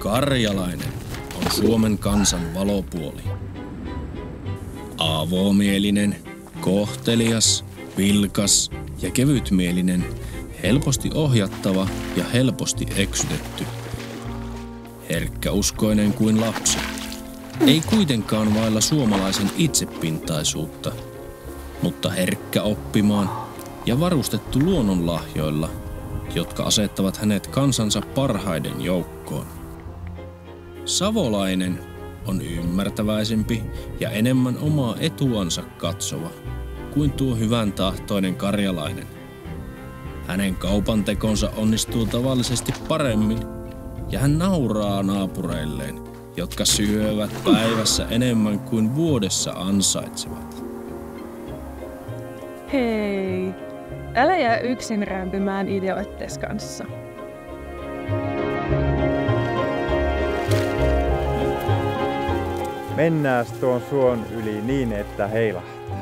Karjalainen on Suomen kansan valopuoli. Avomielinen, kohtelias, vilkas ja kevytmielinen, helposti ohjattava ja helposti eksytetty. Herkkäuskoinen kuin lapsi. Ei kuitenkaan vailla suomalaisen itsepintaisuutta, mutta herkkä oppimaan ja varustettu luonnonlahjoilla, jotka asettavat hänet kansansa parhaiden joukkoon. Savolainen on ymmärtäväisempi ja enemmän omaa etuansa katsova kuin tuo hyvän tahtoinen karjalainen. Hänen kaupantekonsa onnistuu tavallisesti paremmin ja hän nauraa naapureilleen, jotka syövät päivässä enemmän kuin vuodessa ansaitsevat. Hei, älä jää yksin rämpimään ideoittes kanssa. Mennääs tuon suon yli niin, että heilahtaa.